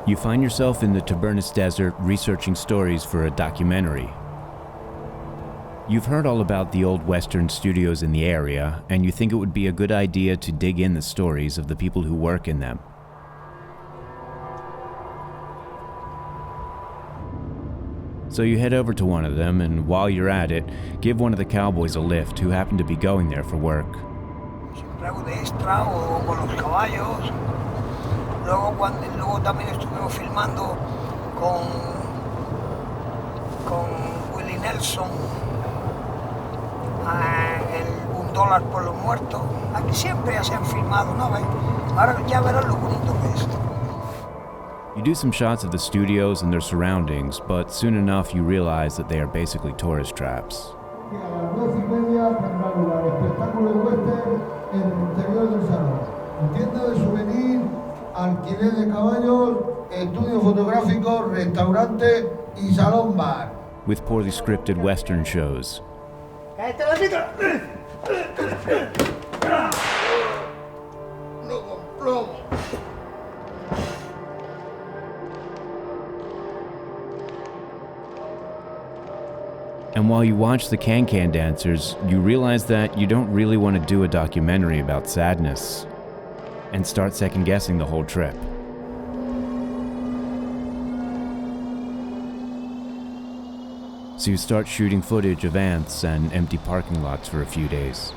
You find yourself in the Tabernas Desert researching stories for a documentary. You've heard all about the old Western studios in the area, and you think it would be a good idea to dig in the stories of the people who work in them. So you head over to one of them, and while you're at it, give one of the cowboys a lift who happen to be going there for work. Luego también estuvimos filmando con Willie Nelson el $1 por los muertos. Aquí siempre ya se han filmado, ¿no ves? Ahora ya verás lo bonito que es. You do some shots of the studios and their surroundings, but soon enough you realize that they are basically tourist traps. A las 2:30 tendrá lugar espectáculo western en el interior del salón. Tienda de souvenir, alquiler de caballos, estudio fotográfico, restaurante y salón bar. With poorly scripted Western shows. No con plomo. And while you watch the can-can dancers, you realize that you don't really want to do a documentary about sadness, and start second-guessing the whole trip. So you start shooting footage of ants and empty parking lots for a few days,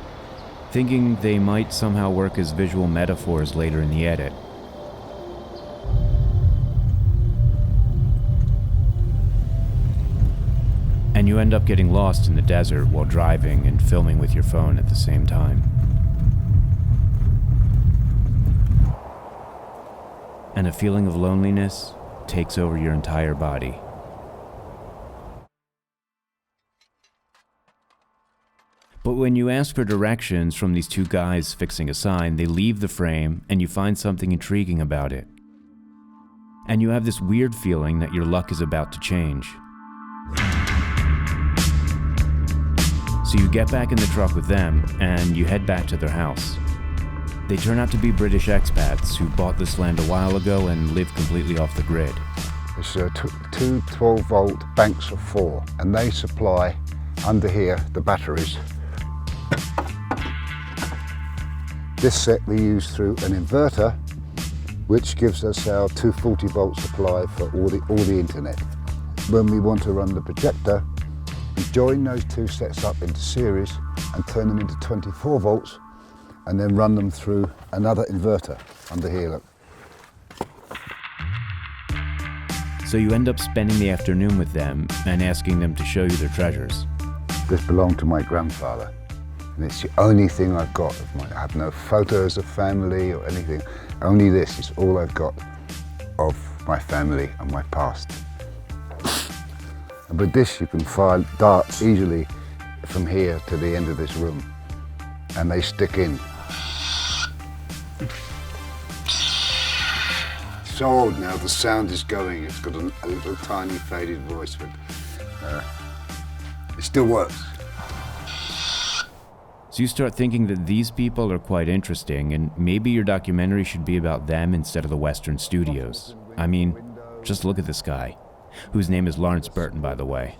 thinking they might somehow work as visual metaphors later in the edit. And you end up getting lost in the desert while driving and filming with your phone at the same time. And a feeling of loneliness takes over your entire body. But when you ask for directions from these two guys fixing a sign, they leave the frame and you find something intriguing about it. And you have this weird feeling that your luck is about to change. So you get back in the truck with them, and you head back to their house. They turn out to be British expats who bought this land a while ago and live completely off the grid. It's two 12-volt banks of 4, and they supply, under here, the batteries. This set we use through an inverter, which gives us our 240-volt supply for all the internet. When we want to run the projector, we join those two sets up into series and turn them into 24 volts and then run them through another inverter under here, look. So you end up spending the afternoon with them and asking them to show you their treasures. This belonged to my grandfather, and it's the only thing I've got of mine. I have no photos of family or anything. Only this is all I've got of my family and my past. And with this you can fire darts easily from here to the end of this room, and they stick in. So old now, the sound is going. It's got a little tiny faded voice, but it still works. So you start thinking that these people are quite interesting, and maybe your documentary should be about them instead of the Western studios. I mean, just look at this guy, whose name is Laurence Burton, by the way.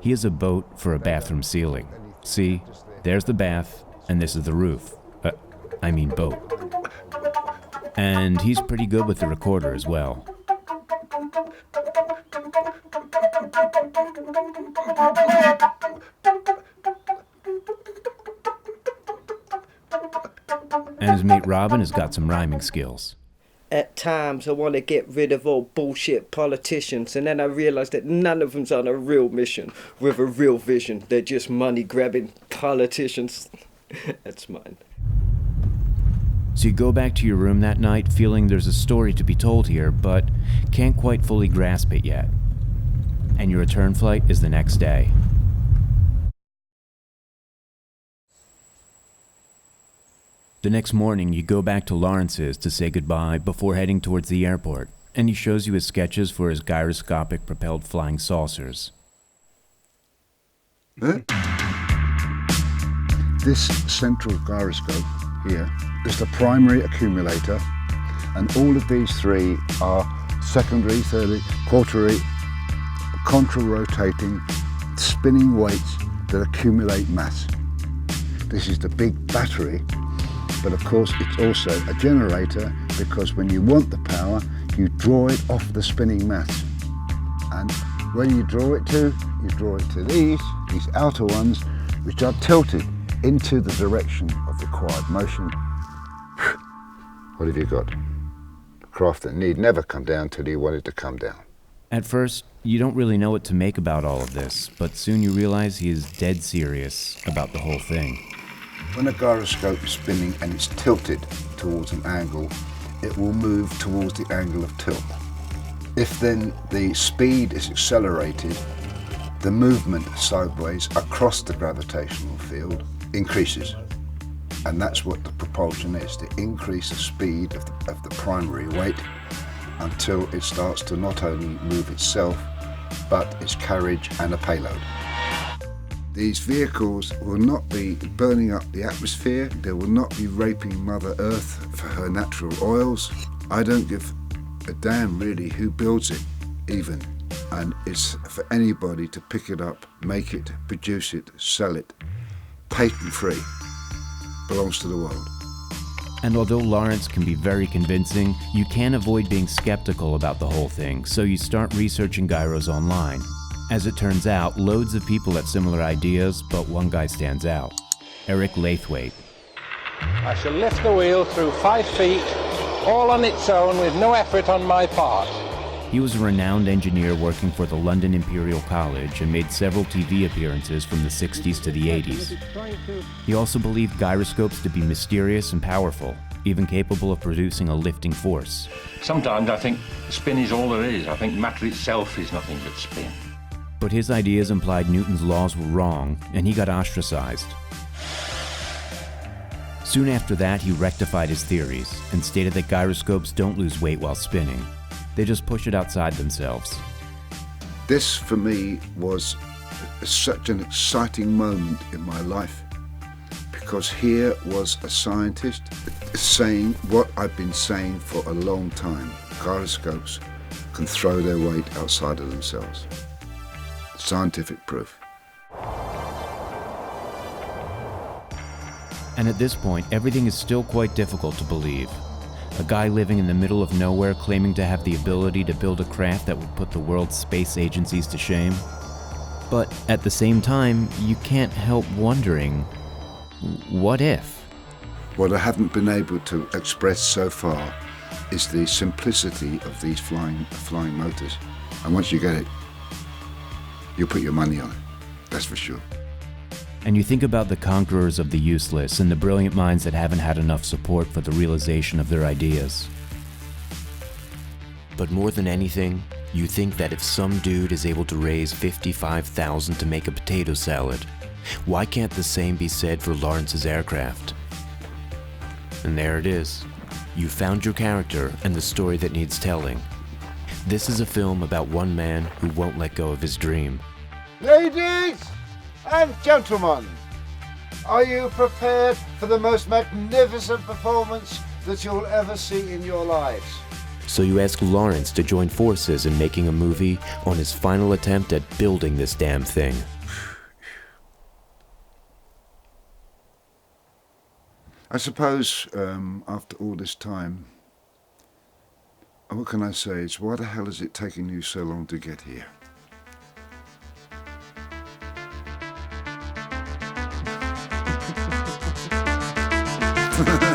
He has a boat for a bathroom ceiling. See, there's the bath, and this is the roof. Boat. And he's pretty good with the recorder as well. And his mate Robin has got some rhyming skills. At times I want to get rid of all bullshit politicians, and then I realize that none of them's on a real mission with a real vision. They're just money-grabbing politicians. That's mine. So you go back to your room that night feeling there's a story to be told here, but can't quite fully grasp it yet. And your return flight is the next day. The next morning, you go back to Lawrence's to say goodbye before heading towards the airport, and he shows you his sketches for his gyroscopic propelled flying saucers. Huh? This central gyroscope here is the primary accumulator, And all of these three are secondary, third, quaternary, contra-rotating, spinning weights that accumulate mass. This is the big battery, but of course it's also a generator, because when you want the power, you draw it off the spinning mass. And where you draw it to these outer ones, which are tilted into the direction of required motion. What have you got? A craft that need never come down till you want it to come down. At first, you don't really know what to make about all of this, but soon you realize he is dead serious about the whole thing. When a gyroscope is spinning and it's tilted towards an angle, it will move towards the angle of tilt. If then the speed is accelerated, the movement sideways across the gravitational field increases. And that's what the propulsion is, to increase the speed of the primary weight until it starts to not only move itself, but its carriage and a payload. These vehicles will not be burning up the atmosphere, they will not be raping Mother Earth for her natural oils. I don't give a damn really who builds it even, and it's for anybody to pick it up, make it, produce it, sell it, patent free, belongs to the world. And although Laurence can be very convincing, you can't avoid being skeptical about the whole thing, so you start researching gyros online. As it turns out, loads of people have similar ideas, but one guy stands out. Eric Lathwaite. I shall lift the wheel through 5 feet, all on its own with no effort on my part. He was a renowned engineer working for the London Imperial College and made several TV appearances from the 60s to the 80s. He also believed gyroscopes to be mysterious and powerful, even capable of producing a lifting force. Sometimes I think spin is all there is. I think matter itself is nothing but spin. But his ideas implied Newton's laws were wrong, and he got ostracized. Soon after that, he rectified his theories and stated that gyroscopes don't lose weight while spinning. They just push it outside themselves. This for me was such an exciting moment in my life, because here was a scientist saying what I've been saying for a long time. Gyroscopes can throw their weight outside of themselves. Scientific proof. And at this point, everything is still quite difficult to believe. A guy living in the middle of nowhere claiming to have the ability to build a craft that would put the world's space agencies to shame. But at the same time, you can't help wondering, what if? What I haven't been able to express so far is the simplicity of these flying motors. And once you get it, you'll put your money on it, that's for sure. And you think about the conquerors of the useless and the brilliant minds that haven't had enough support for the realization of their ideas. But more than anything, you think that if some dude is able to raise $55,000 to make a potato salad, why can't the same be said for Laurence's aircraft? And there it is. You found your character and the story that needs telling. This is a film about one man who won't let go of his dream. Ladies and gentlemen, are you prepared for the most magnificent performance that you'll ever see in your lives? So you ask Laurence to join forces in making a movie on his final attempt at building this damn thing. I suppose after all this time, what can I say? It's why the hell has it taken you so long to get here? Ha ha ha.